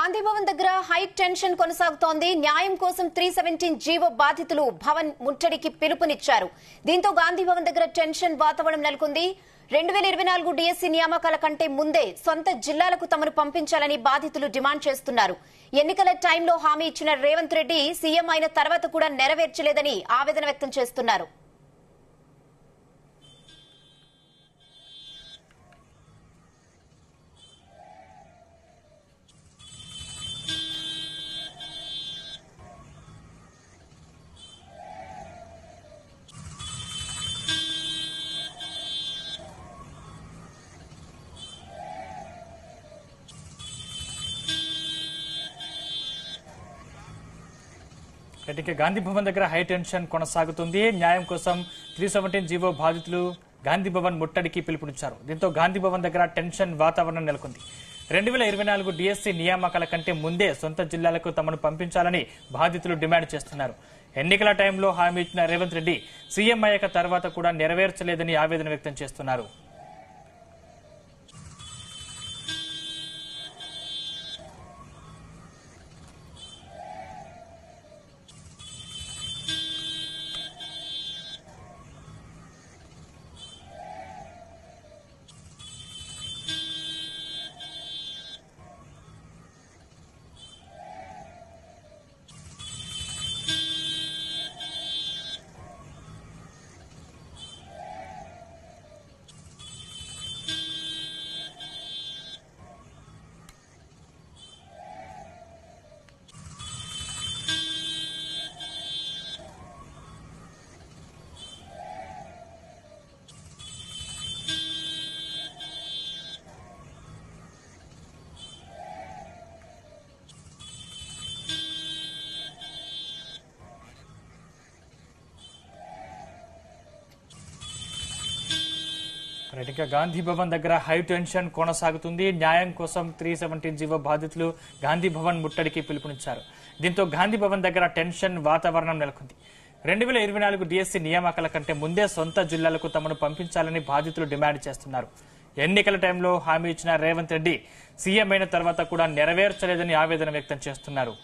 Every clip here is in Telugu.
గాంధీ భవన్ దగ్గర హై టెన్షన్ కొనసాగుతోంది. న్యాయం కోసం 317 జీవో బాధితులు భవన్ ముట్టడికి పిలుపునిచ్చారు. దీంతో గాంధీ భవన్ దగ్గర టెన్షన్ వాతావరణం నెలకొంది. 2024 డిఎస్సి నియామకాల కంటే ముందే సొంత జిల్లాలకు తమను పంపించాలని బాధితులు డిమాండ్ చేస్తున్నారు. ఎన్నికల టైంలో హామీ ఇచ్చిన రేవంత్ రెడ్డి సీఎం అయిన తర్వాత కూడా నెరవేర్చలేదని ఆవేదన వ్యక్తం చేస్తున్నారు. గాంధీ భవన్ దగ్గర హై టెన్షన్ కొనసాగుతుంది. న్యాయం కోసం 317 జీవో బాధితులు గాంధీ భవన్ ముట్టడికి పిలుపునిచ్చారు. దీంతో గాంధీ భవన్ దగ్గర టెన్షన్ వాతావరణం నెలకొంది. 2024 డిఎస్సి నియామకాల కంటే ముందే సొంత జిల్లాలకు తమను పంపించాలని బాధితులు డిమాండ్ చేస్తున్నారు. ఎన్నికల టైంలో హామీ ఇచ్చిన రేవంత్ రెడ్డి సీఎం అయ్యాక తర్వాత కూడా నెరవేర్చలేదని ఆవేదన వ్యక్తం చేస్తున్నారు. గాంధీ భవన్ దగ్గర హై టెన్షన్ కొనసాగుతుంది. న్యాయం కోసం 317 జీవో బాధితులు గాంధీ భవన్ ముట్టడికి పిలుపునిచ్చారు. దీంతో గాంధీ భవన్ దగ్గర టెన్షన్ వాతావరణం నెలకొంది. 2024 డిఎస్సి నియామకాల కంటే ముందే సొంత జిల్లాలకు తమను పంపించాలని బాధితులు డిమాండ్ చేస్తున్నారు. ఎన్నికల టైంలో హామీ ఇచ్చిన రేవంత్ రెడ్డి సీఎం అయిన తర్వాత కూడా నెరవేర్చలేదని ఆవేదన వ్యక్తం చేస్తున్నారు.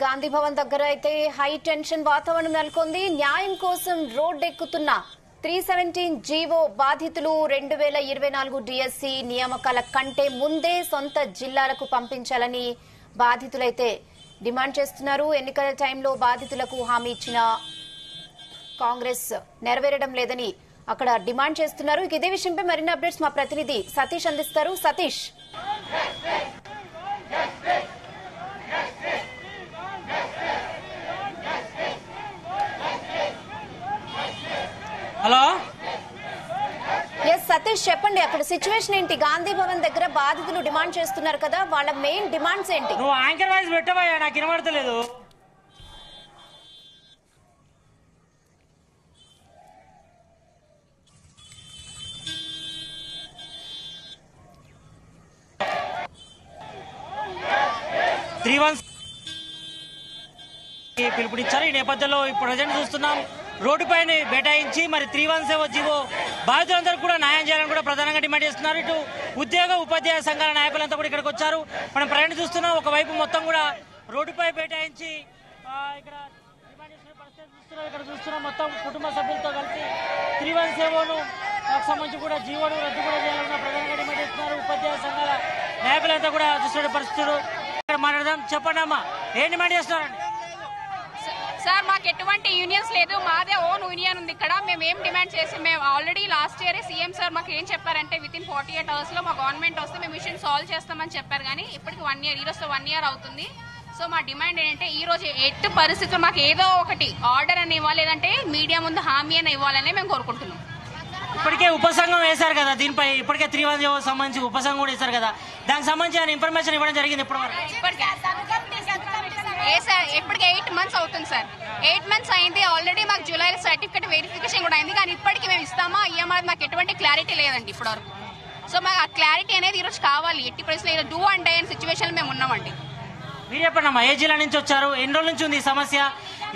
గాంధీ భవన్ దగ్గర అయితే హై టెన్షన్ వాతావరణం నెలకొంది. న్యాయం కోసం రోడ్డెక్కుతున్న 317 జీవో బాధితులు 2024 డిఎస్సి నియామకాల కంటే ముందే సొంత జిల్లాలకు పంపించాలని బాధితులైతే డిమాండ్ చేస్తున్నారు. ఎన్నికల టైంలో బాధితులకు హామీ ఇచ్చిన కాంగ్రెస్ నెరవేరడం లేదని అక్కడ డిమాండ్ చేస్తున్నారు. ఇదే విషయంపై మరిన్ని అప్డేట్స్ మా ప్రతినిధి సతీష్ అందిస్తారు. సతీష్, హలో. సతీష్ చెప్పండి, అక్కడ సిచ్యువేషన్ ఏంటి? గాంధీ భవన్ దగ్గర బాధితులు డిమాండ్ చేస్తున్నారు కదా, వాళ్ళ మెయిన్ డిమాండ్స్ ఏంటి? నువ్వు యాంకర్ వాయిస్ పెట్టవయ్యా, నాకు వినబడతలేదు. పిలుపునిచ్చారు. ఈ నేపథ్యంలో ఇప్పుడు ప్రజెంట్ చూస్తున్నాం రోడ్డుపైన బైఠాయించి మరి 317 జీవో బాధితులందరూ కూడా న్యాయం చేయాలని కూడా ప్రధానంగా డిమాండ్ చేస్తున్నారు. ఇటు ఉద్యోగ ఉపాధ్యాయ సంఘాల నాయకులంతా కూడా ఇక్కడికి వచ్చారు. మనం ప్రయాణం చూస్తున్నాం. ఒకవైపు మొత్తం కూడా రోడ్డుపై బైఠాయించి ఇక్కడ డిమాండ్ చేస్తున్న పరిస్థితి చూస్తున్నాం. ఇక్కడ చూస్తున్నాం మొత్తం కుటుంబ సభ్యులతో కలిసి 317ను సంబంధించి కూడా జీవోను రద్దు కూడా చేయాలన్న ప్రధానంగా డిమాండ్ చేస్తున్నారు. ఉపాధ్యాయ సంఘాల నాయకులంతా కూడా చూస్తున్న పరిస్థితులు ఇక్కడ మాట్లాడదాం. చెప్పండి అమ్మా, ఏం డిమాండ్ చేస్తున్నారండి? సార్, మాకు ఎటువంటి యూనియన్స్ లేదు, మాదే ఓన్ యూనియన్ ఉంది ఇక్కడ. మేము ఏం డిమాండ్ చేసి మేము already last year CM sir మాకు ఏం చెప్పారంటే వితిన్ 48 hours లో మా గవర్నమెంట్ వస్తే మేము విషయం సాల్వ్ చేస్తామని చెప్పారు. కానీ ఇప్పటికి 1 year, ఈరోజు 1 year అవుతుంది. సో మా డిమాండ్ ఏంటంటే ఈ రోజు ఎట్టి పరిస్థితుల్లో మాకు ఏదో ఒకటి ఆర్డర్ అని ఇవ్వాలి, లేదంటే మీడియా ముందు హామీ అని ఇవ్వాలని మేము కోరుకుంటున్నాం. ఇప్పటికే ఉపసంఘం వేశారు కదా దీనిపై, ఇప్పటికే 317 సంబంధించి ఉపసంఘం కూడా వేశారు కదా, దానికి సంబంధించిన ఇన్ఫర్మేషన్ ఇవ్వడం జరిగింది ఇప్పటివరకు. ఇప్పటికి 8 months అవుతుంది సార్. 8 months అయింది. ఆల్రెడీ మాకు జూలైలో సర్టిఫికేట్ వెరిఫికేషన్ కూడా అయింది. కానీ ఇప్పటికీ మేము ఇస్తామా ఇయ్యమా మాకు ఎటువంటి క్లారిటీ లేదండి ఇప్పటి వరకు. సో మాకు ఆ క్లారిటీ అనేది ఈరోజు కావాలి. ఎట్టి పరిస్థితుల్లో డూ అండ్ డై అనే సిచ్యువేషన్ మేము ఉన్నామండి. మీరు చెప్పండి, ఏ జిల్లా నుంచి వచ్చారు, ఎన్ని రోజుల నుంచి ఉంది ఈ సమస్య,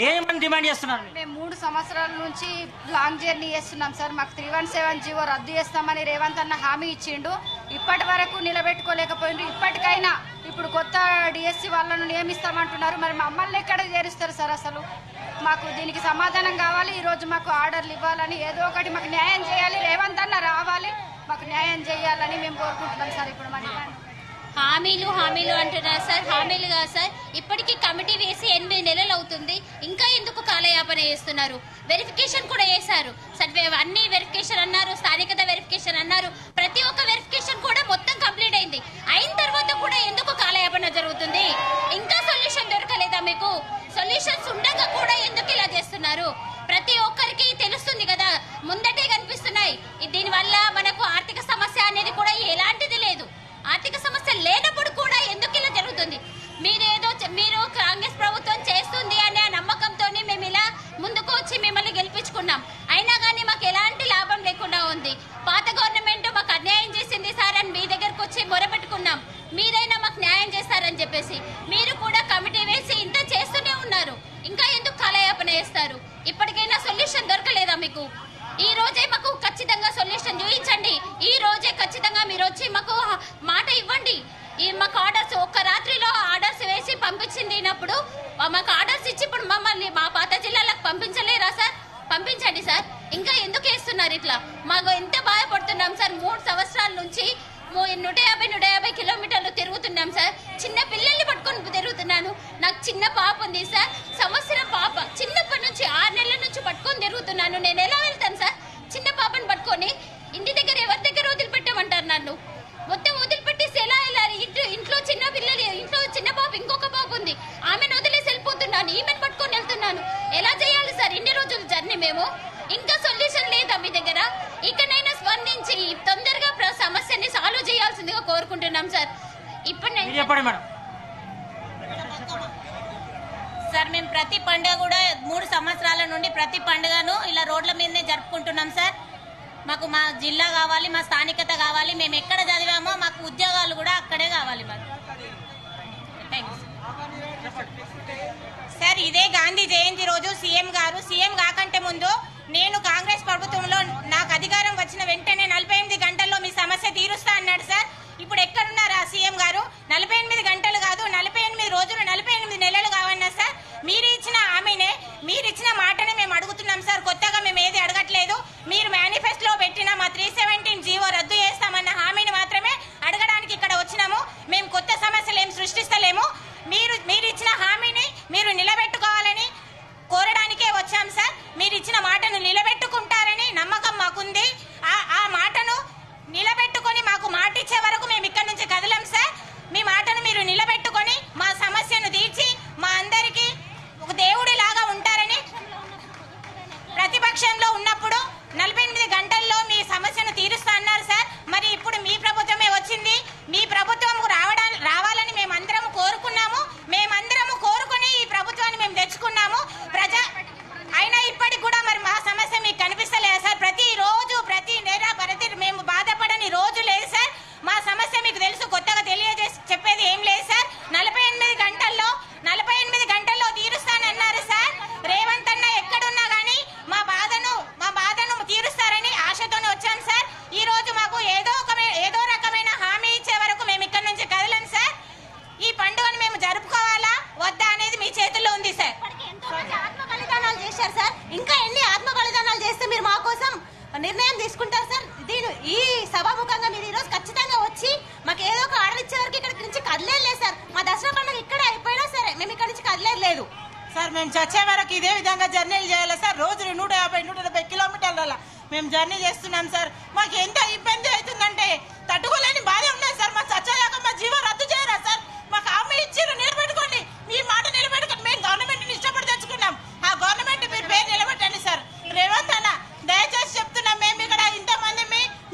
ఏమని డిమాండ్ చేస్తున్నారు? మేము 3 సంవత్సరాల నుంచి లాంగ్ జర్నీ చేస్తున్నాం సార్. మాకు 317 జీవో రద్దు చేస్తామని రేవంత్ అన్న హామీ ఇచ్చిండు. ఇప్పటి వరకు నిలబెట్టుకోలేకపోయిండ్రు. ఇప్పటికైనా ఇప్పుడు కొత్త డిఎస్సి వాళ్ళను నియమిస్తామంటున్నారు. మరి మమ్మల్ని ఎక్కడ చేరుస్తారు సార్? అసలు మాకు దీనికి సమాధానం కావాలి. ఈరోజు మాకు ఆర్డర్లు ఇవ్వాలని, ఏదో ఒకటి మాకు న్యాయం చేయాలి. రేవంత్ అన్న రావాలి, మాకు న్యాయం చేయాలని మేము కోరుకుంటున్నాం సార్. ఇప్పుడు మన హామీలు అంటున్నారు సార్. హామీలు కాదు సార్. ఇప్పటికీ కమిటీ వేసి 8 నెలలు అవుతుంది. ఇంకా ఎందుకు కాలయాపన చేస్తున్నారు? వెరిఫికేషన్ కూడా చేశారు. అన్ని వెరిఫికేషన్ అన్నారు, స్థానికత వెరిఫికేషన్ అన్నారు. ప్రతి ఒక్క వెరిఫికేషన్ కూడా మొత్తం కంప్లీట్ అయింది. అయిన తర్వాత కూడా ఎందుకు కాలయాపన జరుగుతుంది? ఇంకా సొల్యూషన్ దొరకలేదా మీకు? సొల్యూషన్స్ ఉండగా కూడా ఎందుకు ఇలా చేస్తున్నారు? ప్రతి ఒక్కరికి తెలుస్తుంది కదా, ముందటే కనిపిస్తున్నాయి. దీనివల్ల మనకు ఆర్థిక సమస్య అనేది కూడా ఎలాంటిది లేదు. ఆర్థిక సమస్య లేనప్పుడు కూడా ఎందుకు ఇలా జరుగుతుంది? మీరు కాంగ్రెస్ ప్రభుత్వం చేస్తుంది అనే నమ్మకంతో మేము ఇలా ముందుకు వచ్చి మిమ్మల్ని గెలిపించుకున్నాం. అయినా కానీ మాకు ఎలాంటి లాభం లేకుండా ఉంది. పాత గవర్నమెంట్ మాకు అన్యాయం చేసింది సార్ అని మీ దగ్గరకు వచ్చి మొరపెట్టుకున్నాం. మీరైనా మాకు న్యాయం చేస్తారని చెప్పేసి మీరు కూడా కమిటీ వేసి ఇంత చేస్తూనే ఉన్నారు. ఇంకా ఎందుకు కాలయాపన చేస్తారు? ఇప్పటికైనా సొల్యూషన్ దొరకలేదా మీకు? ఈ రోజే మాకు ఖచ్చితంగా సొల్యూషన్ చూపించండి. ఈ రోజే ఖచ్చితంగా మీరు వచ్చి మాకు మాట ఇవ్వండి. మాకు ఆర్డర్స్ ఒక్క రాత్రిలో ఆర్డర్స్ వేసి పంపించినప్పుడు మాకు ఆర్డర్స్ ఇచ్చి ఇప్పుడు మమ్మల్ని మా పాత జిల్లాలకు పంపించలేరా సార్? పంపించండి సార్. ఇంకా ఎందుకు వేస్తున్నారు ఇట్లా? మాకు ఎంత బాధపడుతున్నాం సార్. 3 సంవత్సరాల నుంచి 150 కిలోమీటర్లు తిరుగుతున్నాం సార్. చిన్న పిల్లల్ని పట్టుకొని తిరుగుతున్నాను. నాకు చిన్న పాప ఉంది సార్, సంవత్సరం పాప. చిన్నప్పటి నుంచి 6 నెలల నుంచి పట్టుకొని తిరుగుతున్నాను. నేను ఎలా వెళ్తాను సార్? చిన్న పాపను పట్టుకొని ఇంటి దగ్గర ఎవరి దగ్గర వదిలిపెట్టమంటారు? నన్ను మొత్తం వదిలిపెట్టేసి ఎలా వెళ్ళాలి? ఇంట్లో చిన్న పిల్లలు, ఇంట్లో చిన్న పాప, ఇంకొక పాప ఉంది. ఆమెను వదిలేసి వెళ్ళిపోతున్నాను. ఈమెను పట్టుకొని వెళ్తున్నాను. ఎలా చేయాలి సార్ ఇన్ని రోజులు జర్నీ? మేము ఇంకా సొల్యూషన్ లేదా మీ దగ్గర? ఇకనైనా స్పందించి తొందరగా సమస్యని సాల్వ్ చేయాల్సిందిగా కోరుకుంటున్నాం సార్. ఇప్పుడు సార్ మేము ప్రతి పండుగ కూడా 3 సంవత్సరాల నుండి ప్రతి పండుగను ఇలా రోడ్ల మీదనే జరుపుకుంటున్నాం సార్. మాకు మా జిల్లా కావాలి, మా స్థానికత కావాలి. మేము ఎక్కడ చదివామో మాకు ఉద్యోగాలు కూడా అక్కడే కావాలి మాకు. సార్ ఇదే గాంధీ జయంతి రోజు సీఎం కాకంటే ముందు నేను కాంగ్రెస్ ప్రభుత్వంలో నాకు అధికారం వచ్చిన వెంటనే 48 గంటల్లో మీ సమస్య తీరుస్తా అన్నాడు సార్. ఇప్పుడు ఎక్కడున్నారు ఆ సీఎం గారు? 48 గంటలు కాదు, 48 రోజులు, 48 నెలలు కావన్నా సార్. మీరు ఇచ్చిన హామీనే, మీరు ఇచ్చిన మాటనే మేము అడుగుతున్నాం సార్. కొత్తగా మేము ఏది అడగట్లేదు. మీరు మేనిఫెస్టోలో పెట్టిన మా 317 జీవో రద్దు చేస్తామన్న హామీని మాత్రమే అడగడానికి ఇక్కడ వచ్చినాము. మేము కొత్త సమస్యలు ఏం సృష్టిస్తలేము. మీరు ఇచ్చిన హామీని మీరు నిలబెట్టుకోవాలని కోరడానికే వచ్చాం సార్. మీరు ఇచ్చిన మాటను నిలబెట్టుకుంటారని నమ్మకం మాకుంది. ఆ మాటను నిలబెట్టుకొని మాకు మాట ఇచ్చే వరకు మేము ఇక్కడ నుంచి కదలం సార్. మీ మాటను మీరు నిలబెట్టుకొని మా సమస్యను తీర్చి మా అందరికీ ఒక దేవుడి లాగా ఉంటారని, ప్రతిపక్షంలో ఉన్నప్పుడు 48 గంటల్లో మీ సమస్యను తీరుస్తా అన్నారు సార్. మరి ఇప్పుడు మీ ప్రభుత్వమే వచ్చింది. మీ ప్రభుత్వం రావాలని మేమందరం కోరుకున్నాము. మేమందరము కోరుకుని ఈ ప్రభుత్వాన్ని మేము తెచ్చుకున్నాము. అయినా ఇప్పటికి కూడా మరి మా సమస్య మీకు కనిపిస్తలేదు సార్. ప్రతి రోజు ప్రతి నెల మేము బాధపడని రోజు లేదు సార్. మా సమస్య మీకు తెలుసు, కొత్తగా తెలియజేసి చెప్పేది ఏం లేదు సార్. 48 గంటల్లో తీరుస్తానన్నారు సార్. రేవంత్ అన్న ఎక్కడున్నా గానీ మా బాధను తీరుస్తారని ఆశతోనే వచ్చాం సార్. ఈ రోజు మాకు ఏదో రకమైన హామీ ఇచ్చే వరకు మేము ఇక్కడ నుంచి కదలం సార్. ఈ పండుగను మేము జరుపుకోవాలా వద్దా అనేది మీ చేతుల్లో ఉంది సార్. ఆత్మ బలిదానాలు చేశారు సార్. ఇంకా ఎన్ని ఆత్మ బలిదానాలు చేస్తే మీరు మా కోసం నిర్ణయం తీసుకుంటారు సార్? ఈ సభాముఖంగా మీరు ఈరోజు ఖచ్చితంగా వచ్చి మాకు ఏదో ఒక ఆర్డర్ ఇచ్చే వరకు ఇక్కడ నుంచి కదలేదు సార్. మా దసరా పండుగ ఇక్కడే అయిపోయినా సరే మేము ఇక్కడ నుంచి కదలేదు సార్. మేము చచ్చే వరకు ఇదే విధంగా జర్నీలు చేయాలి సార్. రోజు 150-170 కిలోమీటర్ల మేము జర్నీ చేస్తున్నాం సార్. మాకు ఎంత ఇబ్బంది అవుతుందంటే తట్టుకోలేని బాధ ఉన్నది సార్. మా చచ్చేదాకా మా జీవో రద్దు చేయరా సార్? మాకు హామీ ఇచ్చారు, నిలబెట్టుకోండి. మీ మాట నిలబెట్టుకోండి. మేము గవర్నమెంట్ ఇష్టపడి తెచ్చుకున్నాం. ఆ గవర్నమెంట్ మీరు పేరు నిలబెట్టండి సార్. రేవంత్ అన్న దయచేసి చెప్తున్నాం, మేము ఇక్కడ ఇంతమంది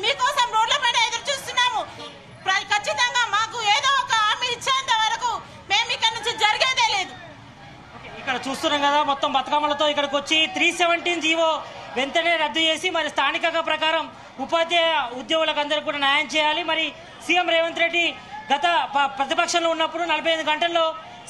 మీకోసం రోడ్ల పైన ఎదురు చూస్తున్నాము. ఖచ్చితంగా మాకు ఏదో ఒక హామీ ఇచ్చేంత వరకు మేము ఇక్కడ నుంచి జరిగేదే లేదు. ఇక్కడ చూస్తున్నాం కదా, మొత్తం బతుకమ్మలతో ఇక్కడికి వచ్చి 317 జీవో వెంటనే రద్దు చేసి మరి స్థానిక ప్రకారం ఉపాధ్యాయ ఉద్యోగులకు అందరికీ కూడా న్యాయం చేయాలి. మరి సీఎం రేవంత్ రెడ్డి గత ప్రతిపక్షంలో ఉన్నప్పుడు 45 గంటల్లో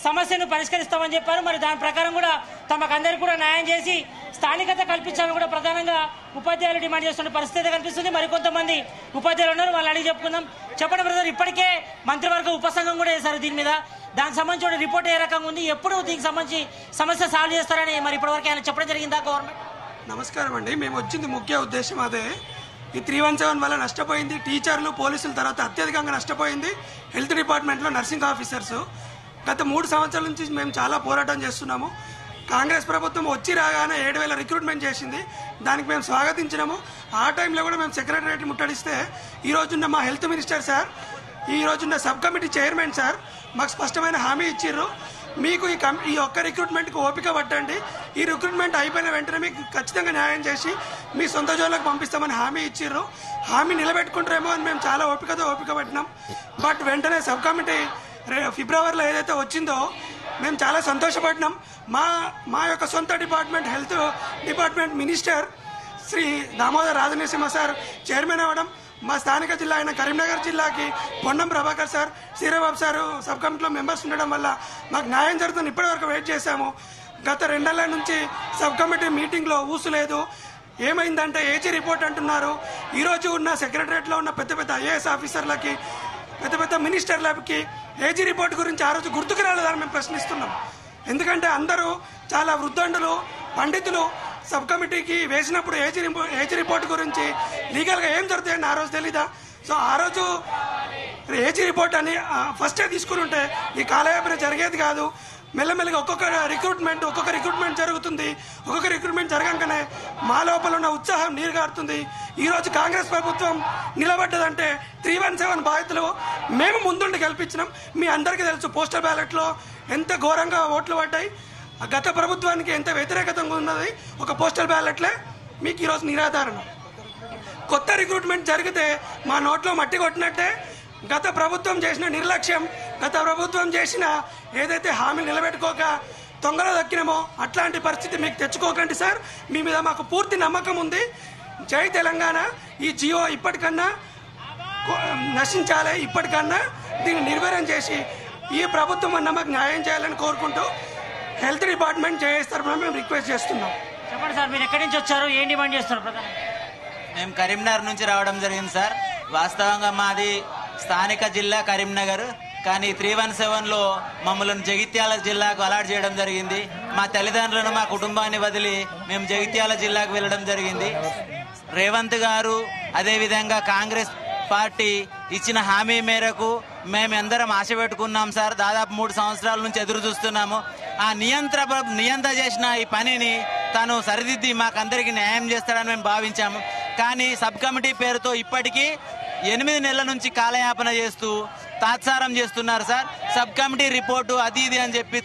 సమస్యను పరిష్కరిస్తామని చెప్పారు. మరి దాని ప్రకారం కూడా తమకందరికీ కూడా న్యాయం చేసి స్థానికత కల్పించాలని కూడా ప్రధానంగా ఉపాధ్యాయులు డిమాండ్ చేస్తున్న పరిస్థితి కనిపిస్తుంది. మరికొంతమంది ఉపాధ్యాయులు ఉన్నారు, వాళ్ళు అడిగి చెప్పుకుందాం. చెప్పండి బ్రదర్, ఇప్పటికే మంత్రివర్గ ఉపసంఘం కూడా చేశారు దీని మీద, దానికి సంబంధించిన రిపోర్ట్ ఏ రకంగా ఉంది, ఎప్పుడు దీనికి సంబంధించి సమస్య సాల్వ్ చేస్తారని మరి ఇప్పటివరకు ఆయన చెప్పడం జరిగిందా గవర్నమెంట్? నమస్కారం అండి. మేము వచ్చింది ముఖ్య ఉద్దేశం అదే. ఈ 317 వల్ల నష్టపోయింది టీచర్లు, పోలీసుల, తర్వాత అత్యధికంగా నష్టపోయింది హెల్త్ డిపార్ట్మెంట్లో నర్సింగ్ ఆఫీసర్స్. గత 3 సంవత్సరాల నుంచి మేము చాలా పోరాటం చేస్తున్నాము. కాంగ్రెస్ ప్రభుత్వం వచ్చి రాగానే 7,000 రిక్రూట్మెంట్ చేసింది, దానికి మేము స్వాగతించినాము. ఆ టైంలో కూడా మేము సెక్రటరియట్ ముట్టడిస్తే ఈ రోజున్న మా హెల్త్ మినిస్టర్ సార్, ఈ రోజున్న సబ్ కమిటీ చైర్మన్ సార్ మాకు స్పష్టమైన హామీ ఇచ్చిర్రు. మీకు ఈ ఒక్క రిక్రూట్మెంట్కి ఓపిక పట్టండి, ఈ రిక్రూట్మెంట్ అయిపోయిన వెంటనే మీకు ఖచ్చితంగా న్యాయం చేసి మీ సొంత జోళ్ళకి పంపిస్తామని హామీ ఇచ్చిర్రు. హామీ నిలబెట్టుకుంటారేమో అని మేము చాలా ఓపిక పట్టినాం. బట్ వెంటనే సబ్ కమిటీ ఫిబ్రవరిలో ఏదైతే వచ్చిందో మేము చాలా సంతోషపడినాం. మా యొక్క సొంత department health department minister Shri Damodar Rajanarasimha sir chairman అవ్వడం, మా స్థానిక జిల్లా అయిన కరీంనగర్ జిల్లాకి Ponnam Prabhakar sir, Srirababu sir sub కమిటీలో మెంబర్స్ ఉండడం వల్ల మాకు న్యాయం జరుగుతుంది. ఇప్పటివరకు వెయిట్ చేశాము. గత 2 నెలల నుంచి సబ్ కమిటీ మీటింగ్లో ఊసు లేదు. ఏమైందంటే ఏజీ రిపోర్ట్ అంటున్నారు. ఈరోజు ఉన్న సెక్రటరియట్లో ఉన్న పెద్ద ఐఏఎస్ ఆఫీసర్లకి, పెద్ద మినిస్టర్లకి ఏజీ రిపోర్ట్ గురించి ఆ రోజు గుర్తుకు రాలేదని మేము ప్రశ్నిస్తున్నాం. ఎందుకంటే అందరూ చాలా వృద్ధండులు, పండితులు సబ్ కమిటీకి వేసినప్పుడు ఏజీ రిపోర్ట్ గురించి లీగల్గా ఏం జరుగుతాయని ఆ రోజు తెలీదా? సో ఆ రోజు ఏజీ రిపోర్ట్ అని ఫస్టే తీసుకుని ఉంటే ఈ కాలయాపన జరిగేది కాదు. మెల్లమెల్లగా ఒక్కొక్క రిక్రూట్మెంట్ జరుగుతుంది. ఒక్కొక్క రిక్రూట్మెంట్ జరగగానే మా లోపల ఉన్న ఉత్సాహం నీరుగారుతుంది. ఈరోజు కాంగ్రెస్ ప్రభుత్వం నిలబడ్డదంటే 317 బాధితులు మేము ముందుండి గెలిపించినాం. మీ అందరికీ తెలుసు పోస్టల్ బ్యాలెట్లో ఎంత ఘోరంగా ఓట్లు పడ్డాయి. గత ప్రభుత్వానికి ఎంత వ్యతిరేకతంగా ఉన్నది ఒక పోస్టల్ బ్యాలెట్లే మీకు ఈరోజు నిరాధారణ. కొత్త రిక్రూట్మెంట్ జరిగితే మా నోట్లో మట్టి కొట్టినట్టే. గత ప్రభుత్వం చేసిన నిర్లక్ష్యం, గత ప్రభుత్వం చేసిన ఏదైతే హామీ నిలబెట్టుకోక తొంగలో దక్కినామో అట్లాంటి పరిస్థితి మీకు తెచ్చుకోకండి సార్. మీ మీద మాకు పూర్తి నమ్మకం ఉంది. జై తెలంగాణ. ఈ జియో ఇప్పటికన్నా నశించాలి, ఇప్పటికన్నా దీన్ని నిర్వీర్యం చేసి ఈ ప్రభుత్వం అన్న మాకు న్యాయం చేయాలని కోరుకుంటూ హెల్త్ డిపార్ట్మెంట్ జేఎస్ మేము రిక్వెస్ట్ చేస్తున్నాం. చెప్పండి సార్, మీరు ఎక్కడి నుంచి వచ్చారు, ఏం డిమాండ్ చేస్తున్నారు ప్రధానంగా? మేము కరీంనగర్ నుంచి రావడం జరిగింది సార్. వాస్తవంగా మాది స్థానిక జిల్లా కరీంనగర్, కానీ 317లో మమ్మల్ని జగిత్యాల జిల్లాకు అలాట్ చేయడం జరిగింది. మా తల్లిదండ్రులను, మా కుటుంబాన్ని వదిలి మేము జగిత్యాల జిల్లాకు వెళ్ళడం జరిగింది. రేవంత్ గారు అదేవిధంగా కాంగ్రెస్ పార్టీ ఇచ్చిన హామీ మేరకు మేమందరం ఆశ పెట్టుకున్నాం సార్. దాదాపు 3 సంవత్సరాల నుంచి ఎదురు చూస్తున్నాము. ఆ నియంత్ర చేసిన ఈ పనిని తను సరిదిద్ది మాకందరికీ న్యాయం చేస్తాడని మేము భావించాము. కానీ సబ్ కమిటీ పేరుతో ఇప్పటికీ 8 నెలల నుంచి కాలయాపన చేస్తూ తాత్సారం చేస్తున్నారు సార్. సబ్ కమిటీ రిపోర్టు అది ఇది అని చెప్పి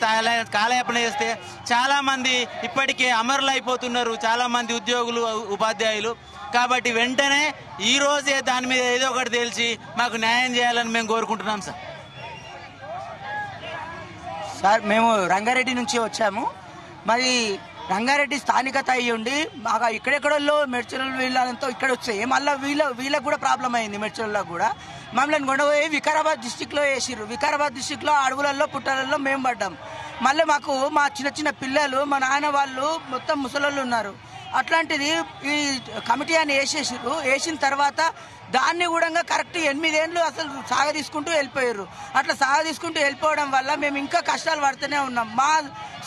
కాలయాపన చేస్తే చాలా మంది ఇప్పటికే అమరులైపోతున్నారు, చాలా మంది ఉద్యోగులు, ఉపాధ్యాయులు. కాబట్టి వెంటనే ఈ రోజే దాని మీద ఏదో ఒకటి తేల్చి మాకు న్యాయం చేయాలని మేము కోరుకుంటున్నాం సార్. సార్ మేము రంగారెడ్డి నుంచి వచ్చాము. మరి రంగారెడ్డి స్థానికత అయ్యి ఉండి మాకు ఇక్కడెక్కడో మెడ్చల్ వీళ్ళంతా ఇక్కడ వచ్చాయి. మళ్ళీ వీళ్ళకు కూడా ప్రాబ్లం అయింది. మెడ్చల్లో కూడా మమ్మల్ని కొండపోయి వికారాబాద్ డిస్టిక్లో వేసిర్రు. వికారాబాద్ డిస్టిక్లో అడవులలో పుట్టాలలో మేము పడ్డాం. మళ్ళీ మాకు మా చిన్న పిల్లలు, మా నాన్న వాళ్ళు మొత్తం ముసలోళ్ళు ఉన్నారు. అట్లాంటిది ఈ కమిటీ అని వేసేసారు. వేసిన తర్వాత దాన్ని కూడా కరెక్ట్ 8 ఏళ్ళు అసలు సాగదీసుకుంటూ వెళ్ళిపోయారు. అట్లా సాగదీసుకుంటూ వెళ్ళిపోవడం వల్ల మేము ఇంకా కష్టాలు పడుతూనే ఉన్నాం. మా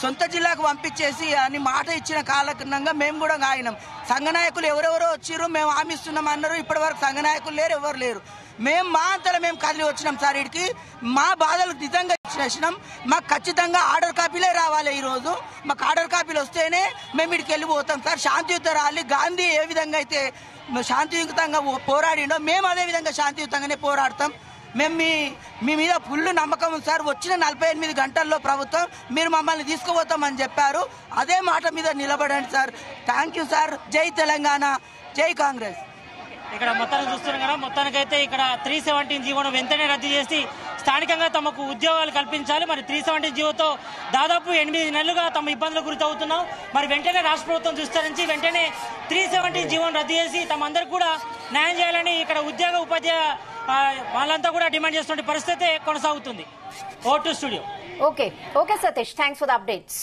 సొంత జిల్లాకు పంపించేసి అని మాట ఇచ్చిన కాలకరంగా మేము కూడా ఆగినాం. సంఘ నాయకులు ఎవరెవరో వచ్చిర్రు, మేము హామీ ఇస్తున్నాం అన్నారు. ఇప్పటి వరకు సంఘ నాయకులు లేరు, ఎవరు లేరు. మేము మా అంతలో మేము కదిలి వచ్చినాం సార్. వీడికి మా బాధలు నిజంగా ఇచ్చినాం. మాకు ఖచ్చితంగా ఆర్డర్ కాపీలే రావాలి. ఈరోజు మాకు ఆర్డర్ కాపీలు వస్తేనే మేము వీడికి వెళ్ళిపోతాం సార్. శాంతియుత ర్యాలీ గాంధీ ఏ విధంగా అయితే శాంతియుతంగా పోరాడిండో మేము అదే విధంగా శాంతియుతంగానే పోరాడతాం. మేము మీ మీద ఫుల్ నమ్మకం ఉంది సార్. వచ్చిన 48 గంటల్లో ప్రభుత్వం మీరు మమ్మల్ని తీసుకుపోతామని చెప్పారు. అదే మాట మీద నిలబడండి సార్. Thank you sir. జై తెలంగాణ, జై కాంగ్రెస్. ఇక్కడ మొత్తాన్ని చూస్తున్నాం కదా, మొత్తానికైతే ఇక్కడ 317 జీవోను వెంటనే రద్దు చేసి స్థానికంగా తమకు ఉద్యోగాలు కల్పించాలి. మరి 317 జీవోతో దాదాపు 8 నెలలుగా తమ ఇబ్బందులకు గురవుతున్నాం. మరి వెంటనే రాష్ట్ర ప్రభుత్వం విస్తరించి వెంటనే 317 జీవోను రద్దు చేసి తమందరికి కూడా న్యాయం చేయాలని ఇక్కడ ఉద్యోగ ఉపాధ్యాయ వాళ్ళంతా కూడా డిమాండ్ చేస్తున్న పరిస్థితి కొనసాగుతుంది. Over to studio. Okay Satish, thanks for the updates.